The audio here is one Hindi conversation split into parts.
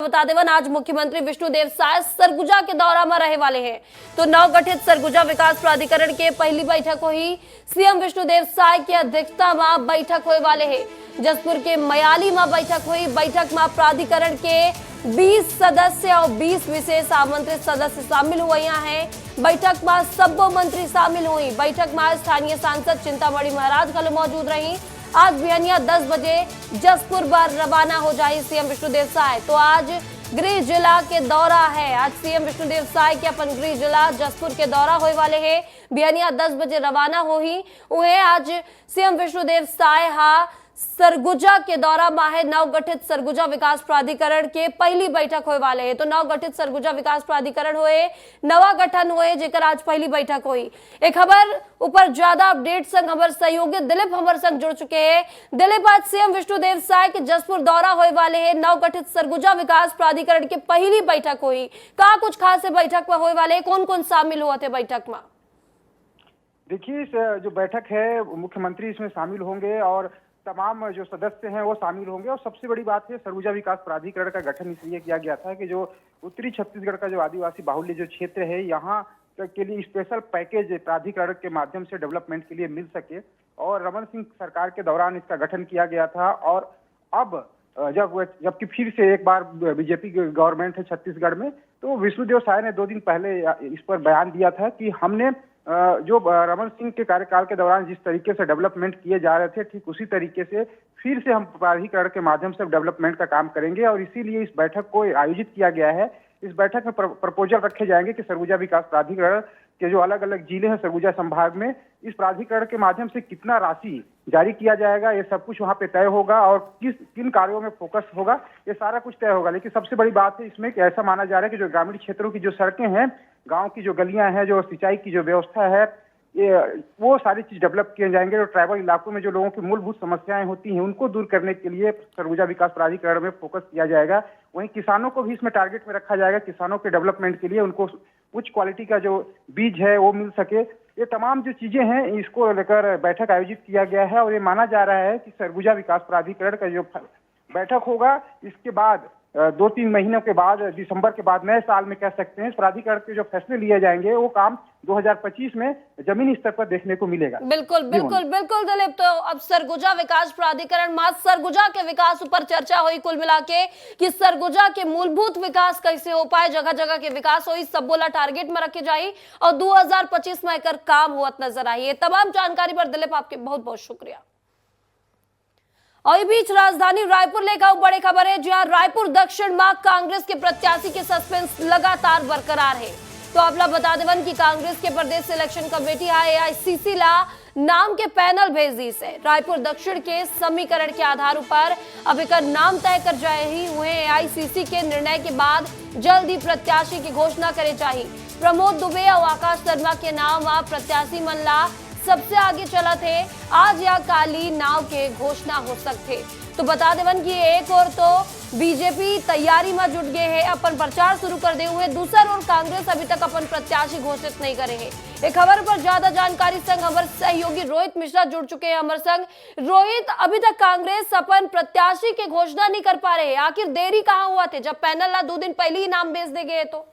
बता देवन आज मुख्यमंत्री विष्णुदेव साय सरगुजा के दौरा में रहे वाले हैं। तो नवगठित सरगुजा विकास प्राधिकरण के पहली बैठक हुई सीएम विष्णुदेव साय की अध्यक्षता में बैठक होने वाले है। जसपुर के मयाली में बैठक हुई। बैठक में प्राधिकरण के 20 सदस्य और 20 विशेष आमंत्रित सदस्य शामिल हुए हैं। बैठक में सब मंत्री शामिल हुई। बैठक में स्थानीय सांसद चिंतामणि महाराज कल मौजूद रही। आज बिहनिया 10 बजे जसपुर पर रवाना हो जाए सीएम विष्णुदेव साय। तो आज गृह जिला के दौरा है। आज सीएम विष्णुदेव साय के अपन गृह जिला जसपुर के दौरा होने वाले हैं। बिहनिया 10 बजे रवाना हो ही उन्हें आज सीएम विष्णुदेव साय सरगुजा के दौरा में है। नवगठित सरगुजा विकास प्राधिकरण के पहली बैठक होने वाले है। तो नवगठित सरगुजा विकास प्राधिकरण हुए, नवा गठन हुए, जेकर आज पहली बैठक हुई। एक खबर ऊपर ज्यादा अपडेट संग हमारे सहयोगी दिलीप हमारे संग जुड़ चुके हैं। दिलीप, आज सीएम विष्णुदेव साय के जसपुर दौरा होने वाले है। नवगठित सरगुजा विकास प्राधिकरण की पहली बैठक हुई। कहा कुछ खास बैठक में होने वाले, कौन कौन शामिल हुआ थे बैठक में? देखिए, जो बैठक है मुख्यमंत्री इसमें शामिल होंगे और तमाम जो सदस्य हैं वो शामिल होंगे। और सबसे बड़ी बात है, सरगुजा विकास प्राधिकरण का गठन इसलिए किया गया था कि जो उत्तरी छत्तीसगढ़ का जो आदिवासी बाहुल्य जो क्षेत्र है, यहाँ के लिए स्पेशल पैकेज प्राधिकरण के माध्यम से डेवलपमेंट के लिए मिल सके। और रमन सिंह सरकार के दौरान इसका गठन किया गया था। और अब जबकि फिर से एक बार बीजेपी की गवर्नमेंट है छत्तीसगढ़ में, तो विष्णुदेव साय ने 2 दिन पहले इस पर बयान दिया था कि हमने जो रमन सिंह के कार्यकाल के दौरान जिस तरीके से डेवलपमेंट किए जा रहे थे, ठीक उसी तरीके से फिर से हम प्राधिकरण के माध्यम से डेवलपमेंट का काम करेंगे। और इसीलिए इस बैठक को आयोजित किया गया है। इस बैठक में प्रपोजल रखे जाएंगे कि सरगुजा विकास प्राधिकरण के जो अलग अलग जिले हैं सरगुजा संभाग में, इस प्राधिकरण के माध्यम से कितना राशि जारी किया जाएगा, ये सब कुछ वहाँ पे तय होगा। और किन कार्यों में फोकस होगा, ये सारा कुछ तय होगा। लेकिन सबसे बड़ी बात है इसमें कि ऐसा माना जा रहा है कि जो ग्रामीण क्षेत्रों की जो सड़कें हैं, गांव की जो गलियां हैं, जो सिंचाई की जो व्यवस्था है, ये वो सारी चीज डेवलप किए जाएंगे। और ट्राइबल इलाकों में जो लोगों की मूलभूत समस्याएं होती हैं, उनको दूर करने के लिए सरगुजा विकास प्राधिकरण में फोकस किया जाएगा। वहीं किसानों को भी इसमें टारगेट में रखा जाएगा। किसानों के डेवलपमेंट के लिए उनको उच्च क्वालिटी का जो बीज है वो मिल सके। ये तमाम जो चीजें हैं, इसको लेकर बैठक आयोजित किया गया है। और ये माना जा रहा है कि सरगुजा विकास प्राधिकरण का जो बैठक होगा, इसके बाद 2-3 महीनों के बाद, दिसंबर के बाद, नए साल में कह सकते हैं, प्राधिकरण के जो फैसले लिए जाएंगे वो काम 2025 में जमीनी स्तर पर देखने को मिलेगा। बिल्कुल बिल्कुल बिल्कुल दिलीप। तो अब सरगुजा विकास प्राधिकरण में सरगुजा के विकास ऊपर चर्चा हुई कुल मिला के कि सरगुजा के मूलभूत विकास कैसे हो पाए, जगह जगह के विकास हो, सब बोला टारगेट में रखे जाए और 2025 में एकर काम हुआ नजर आई। ये तमाम जानकारी पर दिलीप आपके बहुत बहुत शुक्रिया। और बीच राजधानी रायपुर लेकर बड़ी खबर है, जहां रायपुर दक्षिण में कांग्रेस के प्रत्याशी के सस्पेंस लगातार बरकरार है। तो आपला बता देवन की कांग्रेस के प्रदेश सिलेक्शन कमेटी AICC ला नाम के पैनल भेज दी से रायपुर दक्षिण के समीकरण के आधार पर अब एक नाम तय कर जाए ही हुए। AICC के निर्णय के बाद जल्द ही प्रत्याशी की घोषणा करे चाहिए। प्रमोद दुबे और आकाश शर्मा के नाम प्रत्याशी मनला सबसे आगे चला थे। आज या काली नाव के घोषणा हो सकते। तो बता देवन की एक और तो बीजेपी तैयारी में जुट गए हैं, अपन प्रचार शुरू कर दे हुए। दूसरा और कांग्रेस अभी तक अपन प्रत्याशी घोषित नहीं करे हैं। एक खबर पर ज्यादा जानकारी संग हमारे सहयोगी रोहित मिश्रा जुड़ चुके हैं हमारे संग। रोहित, अभी तक कांग्रेस अपन प्रत्याशी के घोषणा नहीं कर पा रहे, आखिर देरी कहाँ हुआ थे? जब पैनल ला 2 दिन पहले ही नाम भेज दे गए तो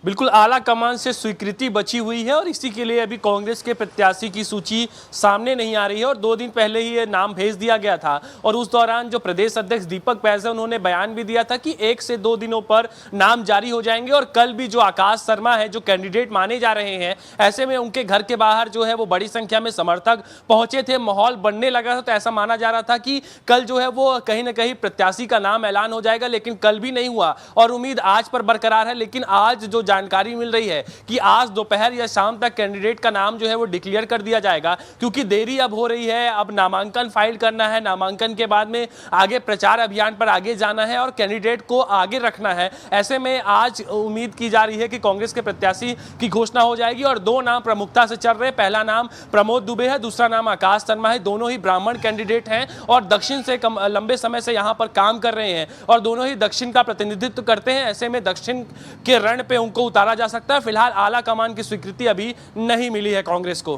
बिल्कुल आला कमान से स्वीकृति बची हुई है और इसी के लिए अभी कांग्रेस के प्रत्याशी की सूची सामने नहीं आ रही है। और 2 दिन पहले ही ये नाम भेज दिया गया था और उस दौरान जो प्रदेश अध्यक्ष दीपक बैज है, उन्होंने बयान भी दिया था कि 1 से 2 दिनों पर नाम जारी हो जाएंगे। और कल भी जो आकाश शर्मा है, जो कैंडिडेट माने जा रहे हैं, ऐसे में उनके घर के बाहर जो है वो बड़ी संख्या में समर्थक पहुंचे थे, माहौल बनने लगा था। तो ऐसा माना जा रहा था कि कल जो है वो कहीं ना कहीं प्रत्याशी का नाम ऐलान हो जाएगा, लेकिन कल भी नहीं हुआ और उम्मीद आज पर बरकरार है। लेकिन आज जो जानकारी मिल रही है कि आज दोपहर या शाम तक कैंडिडेट का नाम जो है वो डिक्लेयर कर दिया जाएगा, क्योंकि देरी अब हो रही है। अब नामांकन फाइल करना है, नामांकन के बाद में आगे प्रचार अभियान पर आगे जाना है और कैंडिडेट को आगे रखना है। ऐसे में आज उम्मीद की जा रही है कि कांग्रेस के प्रत्याशी की घोषणा हो जाएगी और 2 नाम प्रमुखता से चल रहे। पहला नाम प्रमोद दुबे है, दूसरा नाम आकाश शर्मा है। दोनों ही ब्राह्मण कैंडिडेट हैं और दक्षिण से लंबे समय से यहां पर काम कर रहे हैं और दोनों ही दक्षिण का प्रतिनिधित्व करते हैं। ऐसे में दक्षिण के रण पे उनको उतारा जा सकता है। फिलहाल आला कमान की स्वीकृति अभी नहीं मिली है कांग्रेस को।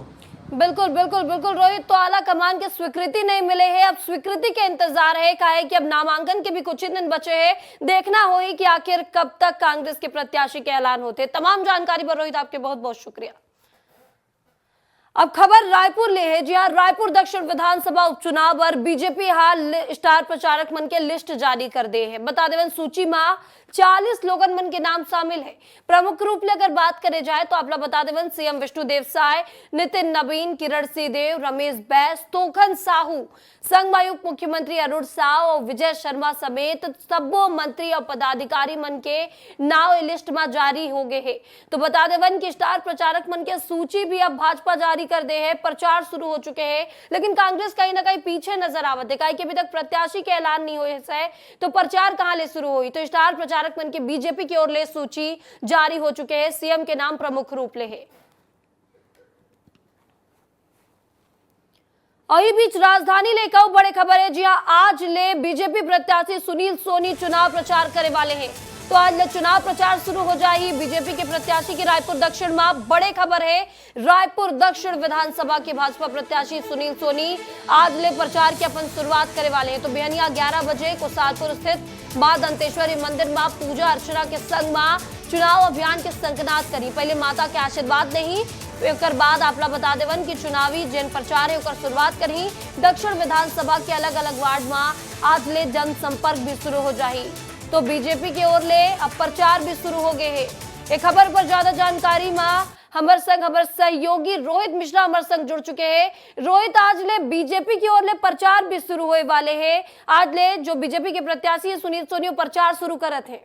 बिल्कुल बिल्कुल बिल्कुल रोहित, तो आला कमान के स्वीकृति नहीं मिले है, अब स्वीकृति के इंतजार है। कहा है कि अब नामांकन के भी कुछ ही दिन बचे हैं, देखना हो कि आखिर कब तक कांग्रेस के प्रत्याशी के ऐलान होते। तमाम जानकारी पर रोहित आपके बहुत बहुत शुक्रिया। अब खबर रायपुर ले है। जी हां, रायपुर दक्षिण विधानसभा उपचुनाव पर बीजेपी हाल स्टार प्रचारक मन के लिस्ट जारी कर दे है। बता दें सूची में 40 लोगन मन के नाम शामिल है। प्रमुख रूप ले अगर बात करे जाए तो आपला बता देवन सीएम विष्णुदेव साय, नितिन नवीन, किरण सिंहदेव, रमेश बैस, तोखन साहू, संघ आयुक्त मुख्यमंत्री अरुण साव और विजय शर्मा समेत सबो मंत्री और पदाधिकारी मन के नाम लिस्ट में जारी हो गए है। तो बता देवन कि स्टार प्रचारक मन के सूची भी अब भाजपा जारी कर दे है, प्रचार शुरू हो चुके हैं। लेकिन कांग्रेस कहीं ना कहीं पीछे नजर आवत है, काहे कि अभी तक प्रत्याशी के ऐलान नहीं हुए है, तो प्रचार कहां ले शुरू हुई। तो स्टार प्रचारक मन के बीजेपी की ओर ले सूची जारी हो चुके हैं, सीएम के नाम प्रमुख रूप ले है। और इस बीच राजधानी लेकर बड़े खबर है। जी हां, आज ले बीजेपी प्रत्याशी सुनील सोनी चुनाव प्रचार करे वाले हैं। तो आज ले चुनाव प्रचार शुरू हो जाएगी बीजेपी के प्रत्याशी की रायपुर दक्षिण में। बड़े खबर है, रायपुर दक्षिण विधानसभा के भाजपा प्रत्याशी सुनील सोनी आज ले प्रचार की अपन शुरुआत करे वाले हैं। तो बिहनिया 11 बजे कोसालपुर स्थित मां दंतेश्वरी मंदिर में पूजा अर्चना के संग में चुनाव अभियान के संकनाद करी। पहले माता के आशीर्वाद नहीं, एक बाद आपला बता देवन कि चुनावी जन प्रचार है ओकर शुरुआत करी। दक्षिण विधानसभा के अलग अलग वार्ड में आज ले जनसंपर्क भी शुरू हो जाही। तो बीजेपी की ओर ले अब प्रचार भी शुरू हो गए हैं। एक खबर पर ज्यादा जानकारी में हमारे संग हमारे सहयोगी रोहित मिश्रा हमारे संग जुड़ चुके हैं। रोहित, आज ले बीजेपी की ओर ले प्रचार भी शुरू होने वाले हैं। आज ले जो बीजेपी के प्रत्याशी है सुनील सोनी प्रचार शुरू करत है।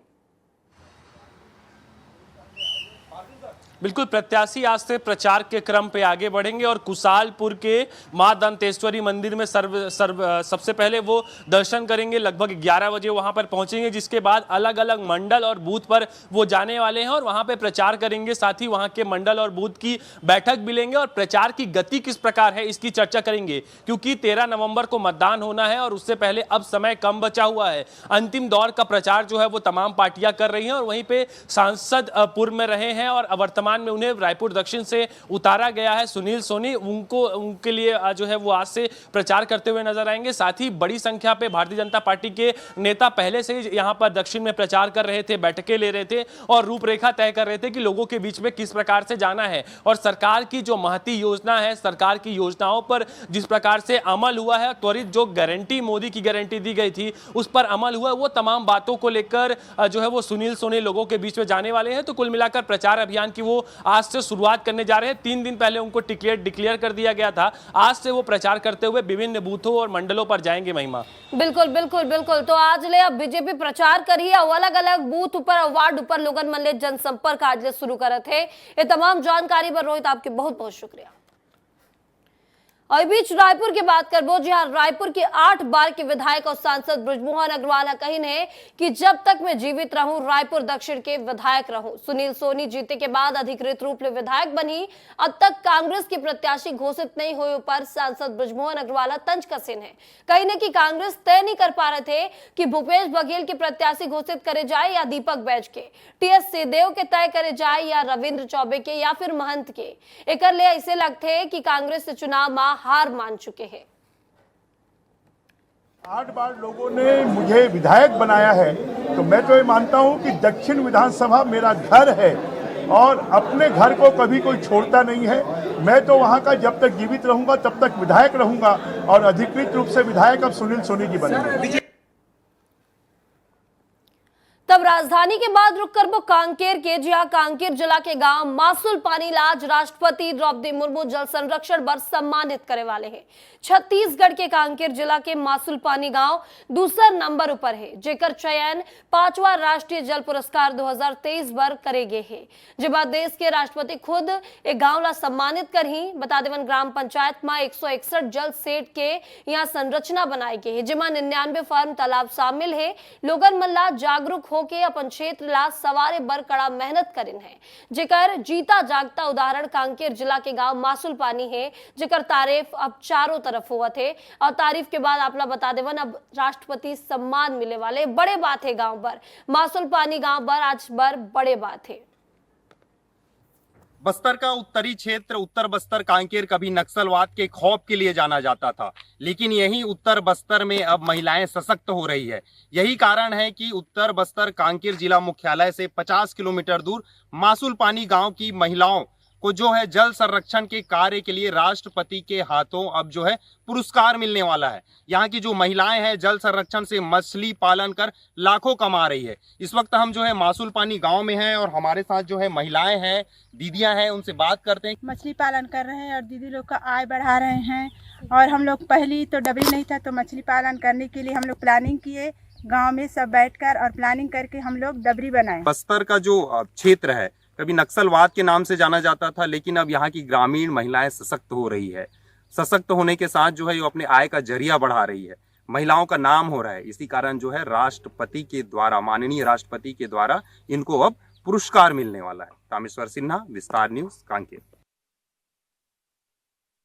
बिल्कुल, प्रत्याशी आज से प्रचार के क्रम पे आगे बढ़ेंगे और कुसालपुर के मां दंतेश्वरी मंदिर में सबसे पहले वो दर्शन करेंगे। लगभग 11 बजे वहां पर पहुंचेंगे, जिसके बाद अलग अलग मंडल और बूथ पर वो जाने वाले हैं और वहां पे प्रचार करेंगे। साथ ही वहां के मंडल और बूथ की बैठक भी लेंगे और प्रचार की गति किस प्रकार है इसकी चर्चा करेंगे, क्योंकि 13 नवंबर को मतदान होना है और उससे पहले अब समय कम बचा हुआ है। अंतिम दौर का प्रचार जो है वो तमाम पार्टियां कर रही हैं और वहीं पे सांसद पूर्व में रहे हैं और वर्तमान में उन्हें रायपुर दक्षिण से उतारा गया है सुनील सोनी, उनके लिए जो है वो आज से प्रचार करते हुए नजर आएंगे। साथ ही बड़ी संख्या पे भारतीय जनता पार्टी के नेता पहले से ही यहां पर दक्षिण में प्रचार कर रहे थे, बैठकें ले रहे थे और रूपरेखा तय कर रहे थे कि लोगों के बीच में किस प्रकार से जाना है। और सरकार की जो महती योजना है, सरकार की योजनाओं पर जिस प्रकार से अमल हुआ है, त्वरित जो गारंटी मोदी की गारंटी दी गई थी उस पर अमल हुआ, वो तमाम बातों को लेकर जो है वो सुनील सोनी लोगों के बीच में जाने वाले हैं। तो कुल मिलाकर प्रचार अभियान की वो आज से शुरुआत करने जा रहे हैं। 3 दिन पहले उनको टिकट डिक्लेयर कर दिया गया था, आज से वो प्रचार करते हुए विभिन्न बूथों और मंडलों पर जाएंगे। महिमा, बिल्कुल बिल्कुल बिल्कुल, तो आज ले अब बीजेपी प्रचार करी है, अलग अलग बूथ ऊपर वार्ड ऊपर लोगन मन ले जनसंपर्क आज ले शुरू करत है। ये तमाम जानकारी पर रोहित आपके बहुत बहुत शुक्रिया। और बीच रायपुर की बात करबो। जी हाँ, रायपुर के 8 बार के विधायक और सांसद बृजमोहन अग्रवाल कही है कि जब तक मैं जीवित रहूं रायपुर दक्षिण के विधायक रहूं। सुनील सोनी जीते के बाद अधिकृत रूप से विधायक बनी, अब तक कांग्रेस के प्रत्याशी घोषित नहीं हुए पर सांसद बृजमोहन अग्रवाल तंज कसेन है। कही ने कि कांग्रेस तय नहीं कर पा रहे थे कि भूपेश बघेल के प्रत्याशी घोषित करे जाए या दीपक बैज के, टीएस सिंहदेव के तय करे जाए या रविंद्र चौबे के या फिर महंत के। एक ले ऐसे लगते है कि कांग्रेस से चुनाव में हार मान चुके हैं। 8 बार लोगों ने मुझे विधायक बनाया है, तो मैं तो ये मानता हूं कि दक्षिण विधानसभा मेरा घर है और अपने घर को कभी कोई छोड़ता नहीं है। मैं तो वहां का जब तक जीवित रहूंगा तब तक विधायक रहूंगा और अधिकृत रूप से विधायक अब सुनील सोनी जी बनेंगे। तब राजधानी के बाद रुक कर वो कांकेर के। जी हाँ, कांकेर जिला के गांव मासुल पानी लाज राष्ट्रपति द्रौपदी मुर्मू जल संरक्षण वर्ष सम्मानित करे वाले हैं। छत्तीसगढ़ के कांकेर जिला के मासुल पानी गांव दूसरा नंबर ऊपर है, जेकर चयन 5वां राष्ट्रीय जल पुरस्कार 2023 बर करे गए है। जे बाद देश के राष्ट्रपति खुद एक गांव ला सम्मानित कर ही। बता देवन ग्राम पंचायत में 161 जल सेट के यहाँ संरचना बनाई गई है, जिमा 99 फार्म तालाब शामिल है। लोगन मन ला जागरूक होके अपन क्षेत्र ला सवारे बर कड़ा मेहनत करिन है, जेकर जीता जागता उदाहरण कांकेर जिला के गांव मासुल पानी है, जेकर तारीफ अब चारों तरफ हुआ थे। और तारीफ के बाद आपला बता देवन अब राष्ट्रपति सम्मान मिले वाले बड़े बात है। गांव पर मासुल पानी गांव पर आज बर बड़े बात है। बस्तर का उत्तरी क्षेत्र उत्तर बस्तर कांकेर कभी नक्सलवाद के खौफ के लिए जाना जाता था, लेकिन यही उत्तर बस्तर में अब महिलाएं सशक्त हो रही है। यही कारण है कि उत्तर बस्तर कांकेर जिला मुख्यालय से 50 किलोमीटर दूर मासूल पानी गांव की महिलाओं को जो है जल संरक्षण के कार्य के लिए राष्ट्रपति के हाथों अब जो है पुरस्कार मिलने वाला है। यहाँ की जो महिलाएं हैं जल संरक्षण से मछली पालन कर लाखों कमा रही है। इस वक्त हम जो है मासूल पानी गांव में हैं और हमारे साथ जो है महिलाएं हैं, दीदियां हैं, उनसे बात करते हैं। मछली पालन कर रहे हैं और दीदी लोग का आय बढ़ा रहे हैं। और हम लोग पहली तो डबरी नहीं था, तो मछली पालन करने के लिए हम लोग प्लानिंग किए गाँव में सब बैठकर, और प्लानिंग करके हम लोग डबरी बनाए। बस्तर का जो क्षेत्र है कभी नक्सलवाद के नाम से जाना जाता था, लेकिन अब यहाँ की ग्रामीण महिलाएं सशक्त हो रही है। सशक्त होने के साथ जो है वो अपने आय का जरिया बढ़ा रही है, महिलाओं का नाम हो रहा है। इसी कारण जो है राष्ट्रपति के द्वारा, माननीय राष्ट्रपति के द्वारा इनको अब पुरस्कार मिलने वाला है। रामेश्वर सिन्हा, विस्तार न्यूज, कांकेर।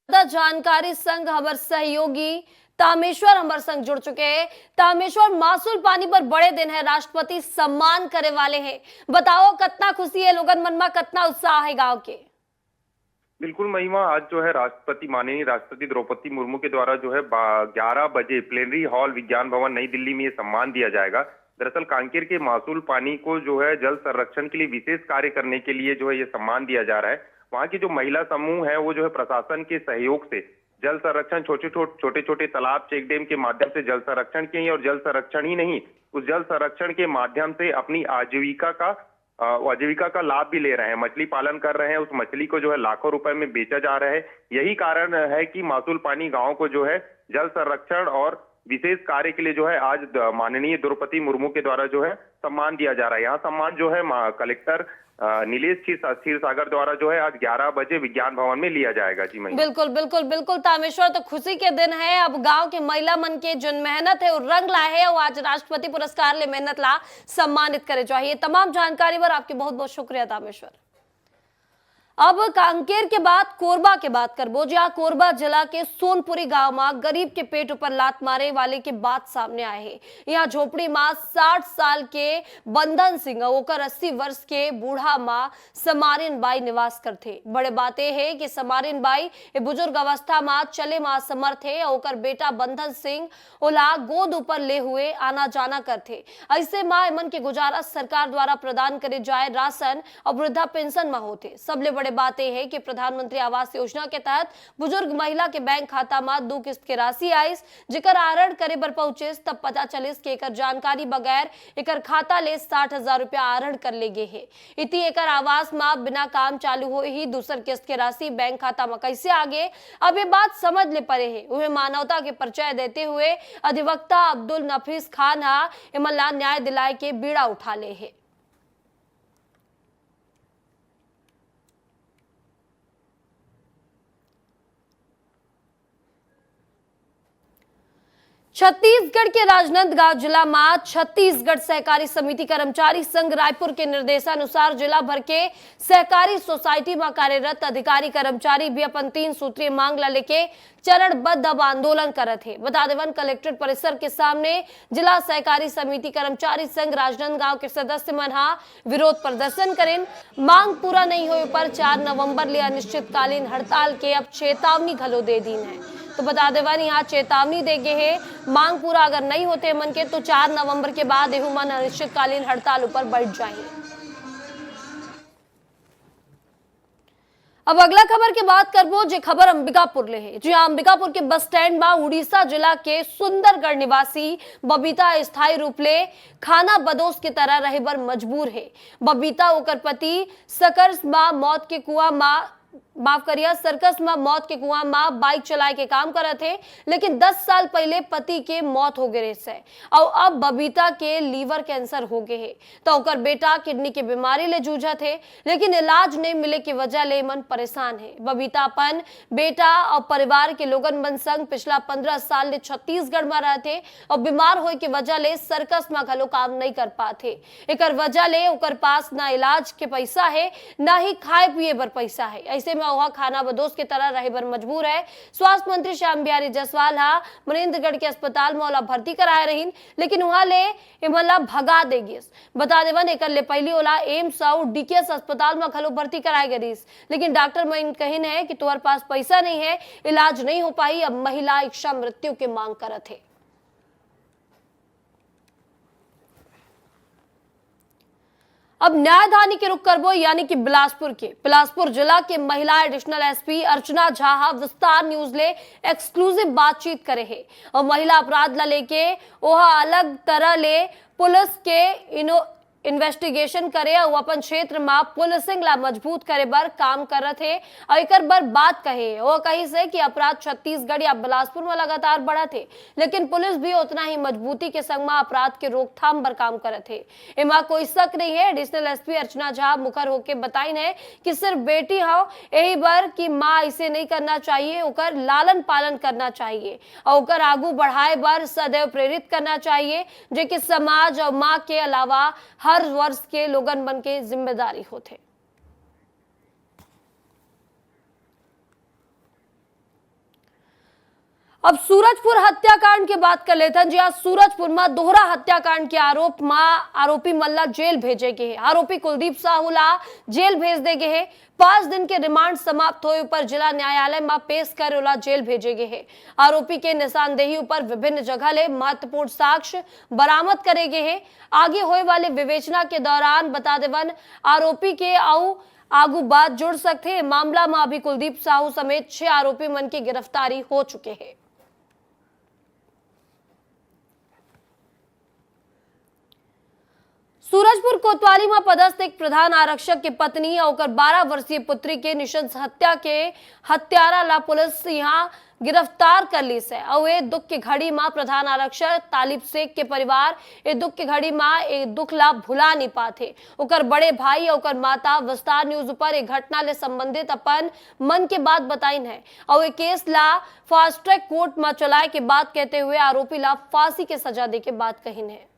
जानकारी संग हमारे सहयोगी तामेश्वर हमारे संग जुड़ चुके हैं। तामेश्वर, मासूल पानी पर बड़े दिन है, राष्ट्रपति सम्मान करे वाले हैं, बताओ कितना खुशी है लोगन मन में, कितना उत्साह है गांव के? बिल्कुल महिमा, आज जो है राष्ट्रपति, माननीय राष्ट्रपति द्रौपदी मुर्मू के द्वारा जो है 11 बजे प्लेनरी हॉल विज्ञान भवन नई दिल्ली में ये सम्मान दिया जाएगा। दरअसल कांकेर के मासूल पानी को जो है जल संरक्षण के लिए विशेष कार्य करने के लिए जो है ये सम्मान दिया जा रहा है। वहाँ की जो महिला समूह है वो जो है प्रशासन के सहयोग से जल संरक्षण, छोटे छोटे तालाब, चेक डैम के माध्यम से जल संरक्षण किए, और जल संरक्षण ही नहीं, उस जल संरक्षण के माध्यम से अपनी आजीविका का लाभ भी ले रहे हैं। मछली पालन कर रहे हैं, उस मछली को जो है लाखों रुपए में बेचा जा रहा है। यही कारण है कि मासूल पानी गांव को जो है जल संरक्षण और विशेष कार्य के लिए जो है आज माननीय द्रौपदी मुर्मू के द्वारा जो है सम्मान दिया जा रहा है। यहाँ सम्मान जो है कलेक्टर नीलेश क्षीरसागर द्वारा जो है आज 11 बजे विज्ञान भवन में लिया जाएगा। जी महिमा, बिल्कुल बिल्कुल बिल्कुल तामेश्वर, तो खुशी के दिन है। अब गांव के महिला मन के जो मेहनत है वो रंग ला है, और आज राष्ट्रपति पुरस्कार ले मेहनत ला सम्मानित करे चाहिए। तमाम जानकारी पर आपके बहुत बहुत शुक्रिया तामेश्वर। अब कांकेर के बाद कोरबा के बात करबो, जहां कोरबा जिला के सोनपुरी गांव में गरीब के पेट ऊपर लात मारे वाले के बात सामने आए हैं। यहाँ झोपड़ी में 60 साल के बंधन सिंह ओकर 80 वर्ष के बूढ़ा माँ समारिन बाई निवास करते। बड़े बातें है कि समारिन बाई बुजुर्ग अवस्था में चले में असमर्थ है, ओकर बेटा बंधन सिंह ओला गोद ऊपर ले हुए आना जाना करते। ऐसे माँ एमन के गुजारा सरकार द्वारा प्रदान करे जाए राशन और वृद्धा पेंशन में होते। सबले बड़े बातें है कि प्रधानमंत्री आवास योजना के तहत बुजुर्ग महिला के बैंक खाता में 2 किस्त के राशि आईस, जिकर आहरण करे बर पहुंचे तब पता चलिस कि एकर जानकारी बगैर एकर खाता ले 60,000 रुपया आहरण कर ले गे है। इति एकर आवास में बिना काम चालू हो ही दूसर किस्त के राशि बैंक खाता में कैसे आगे, अब ये बात समझ ले पड़े है। वह मानवता के परिचय देते हुए अधिवक्ता अब्दुल नफीस खान इमला न्याय दिलाए के बीड़ा उठा ले है। छत्तीसगढ़ के राजनांदगांव जिला में छत्तीसगढ़ सहकारी समिति कर्मचारी संघ रायपुर के निर्देशानुसार जिला भर के सहकारी सोसाइटी में कार्यरत अधिकारी कर्मचारी भी अपन 3 सूत्रीय मांग ला लेके चरणबद्ध अब आंदोलन करत है। बता देवन कलेक्ट्रेट परिसर के सामने जिला सहकारी समिति कर्मचारी संघ राजनांदगांव के सदस्य मन विरोध प्रदर्शन करें। मांग पूरा नहीं होने पर 4 नवंबर ले अनिश्चितकालीन हड़ताल के अब चेतावनी घलो दे दी है। तो बता देवन यहाँ चेतावनी दे गए है, मांग पूरा अगर नहीं होते मन के तो 4 नवंबर के बाद एहू मन अनिश्चितकालीन हड़ताल ऊपर बैठ जाएंगे। अब अगला खबर की बात करबो, जो खबर अंबिकापुर ले है। जी अंबिकापुर के बस स्टैंड में उड़ीसा जिला के सुंदरगढ़ निवासी बबीता स्थायी रूप ले खाना बदोश की तरह रहे बर मजबूर है। बबीता ओकर पति सकर्स मौत के कुआं सर्कस में मौत के कुआं में बाइक चलाए के काम करत थे, लेकिन 10 साल पहले पति के मौत हो गए से और अब बबीता के लीवर कैंसर हो गए है। तो ओकर बेटा किडनी के बीमारी ले जूझत है, लेकिन इलाज नहीं मिले की वजह ले मन परेशान है। बबीता अपन बेटा और परिवार के लोगन मन संग पिछला 15 साल ले छत्तीसगढ़ में रहते और बीमार होए के वजह ले सर्कस में घलो काम नहीं कर पाते। एकर वजह ले ओकर पास ना इलाज के पैसा है, ना ही खाए पिए बर पैसा है। ऐसे में में वह खाना बदोश की तरह रहे बर मजबूर है। स्वास्थ्य मंत्री श्याम बिहारी जायसवाल मनेन्द्रगढ़ के अस्पताल में ओला भर्ती कराए रहीन, लेकिन वहां ले इमला भगा देगी। बता देवन एक पहली ओला एम्स और डीकेएस अस्पताल में खलो भर्ती कराए गई, लेकिन डॉक्टर मन कहन है कि तुम्हारे पास पैसा नहीं है, इलाज नहीं हो पाई। अब महिला इच्छा मृत्यु की मांग करत है। अब न्यायधानी के रुख करबो यानी कि बिलासपुर जिला के महिला एडिशनल एसपी अर्चना झा विस्तार न्यूज ले एक्सक्लूसिव बातचीत करे है और महिला अपराध ला लेके वह अलग तरह ले पुलिस के इन्वेस्टिगेशन करे और अपन क्षेत्र में पुलिसिंग ला मजबूत करे बर काम करत है। और एकर बर बात कहे वो कही से कि अपराध छत्तीसगढ़ या बिलासपुर में लगातार बढ़ा थे, लेकिन पुलिस भी उतना ही मजबूती के संग में अपराध के रोकथाम बर काम करत है। इमा कोई शक नहीं है। एडिशनल एसपी अर्चना झा मुखर होके बताइन है कि सिर्फ बेटी हो यही बर की माँ इसे नहीं करना चाहिए, ओकर लालन पालन करना चाहिए और ओकर आगू बढ़ाए बर सदैव प्रेरित करना चाहिए, जो कि समाज और माँ के अलावा हर वर्ष के लोगन बन के जिम्मेदारी होते। अब सूरजपुर हत्याकांड की बात कर लेते हैं। जी आज सूरजपुर में दोहरा हत्याकांड के आरोप में आरोपी मल्ला जेल भेजे गए हैं। आरोपी कुलदीप साहूला जेल भेज दे गए हैं। 5 दिन के रिमांड समाप्त होने पर जिला न्यायालय में पेश कर ओला जेल भेजे गए हैं। आरोपी के निशानदेही पर विभिन्न जगह ले महत्वपूर्ण साक्ष्य बरामद करे गए हैं। आगे होने वाले विवेचना के दौरान बता देवन आरोपी के आगू बात जुड़ सकते। मामला में अभी कुलदीप साहू समेत 6 आरोपी मन की गिरफ्तारी हो चुके हैं। सूरजपुर कोतवाली में पदस्थ एक प्रधान आरक्षक की पत्नी और 12 वर्षीय पुत्री के निशंस हत्या के हत्यारा ला पुलिस यहां गिरफ्तार कर ली से और ये दुख की घड़ी में प्रधान आरक्षक तालिब शेख के परिवार ये दुख की घड़ी में ये दुख ला भुला नहीं पाते। ओकर बड़े भाई और माता विस्तार न्यूज पर एक घटना ले संबंधित अपन मन के बात बताइन है और ये केस ला फास्ट ट्रैक कोर्ट में चलाए के बात कहते हुए आरोपी ला फांसी के सजा दे के बात कहीन है।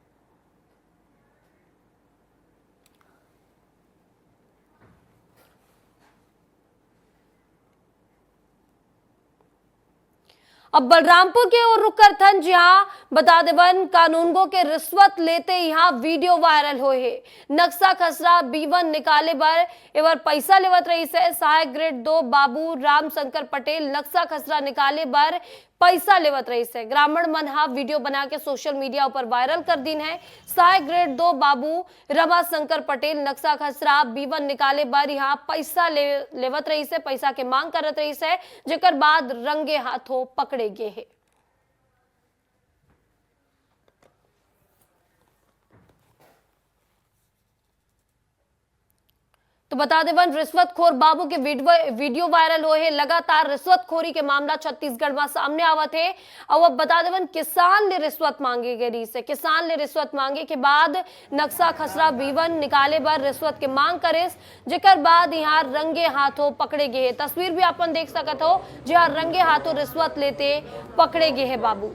अब बलरामपुर के ओर रुक करथन, जहां बता देवन कानूनगो के रिश्वत लेते यहाँ वीडियो वायरल हो है। नक्शा खसरा B1 निकाले बर एवर पैसा लेवत रही से सहायक ग्रेड 2 बाबू राम शंकर पटेल नक्शा खसरा निकाले बर पैसा लेवत रही से ग्रामीण मन वीडियो बना के सोशल मीडिया पर वायरल कर दिन है। सहायक ग्रेड 2 बाबू रमा शंकर पटेल नक्शा खसरा B1 निकाले बर यहाँ पैसा लेवत रही से पैसा के मांग करत रही से, जेकर बाद रंगे हाथों पकड़े गए है। तो बता देवन रिश्वतखोर बाबू के वीडियो वायरल हो है। लगातार रिश्वतखोरी के मामला छत्तीसगढ़ में सामने आवत है और अब बता देवन किसान ले रिश्वत मांगे गई से किसान ले रिश्वत मांगे के बाद नक्शा खसरा B1 निकाले बर रिश्वत के मांग करे, जेकर बाद यहाँ रंगे हाथों पकड़े गए। तस्वीर भी अपन देख सकत हो, जहाँ रंगे हाथों रिश्वत लेते पकड़े गए है बाबू।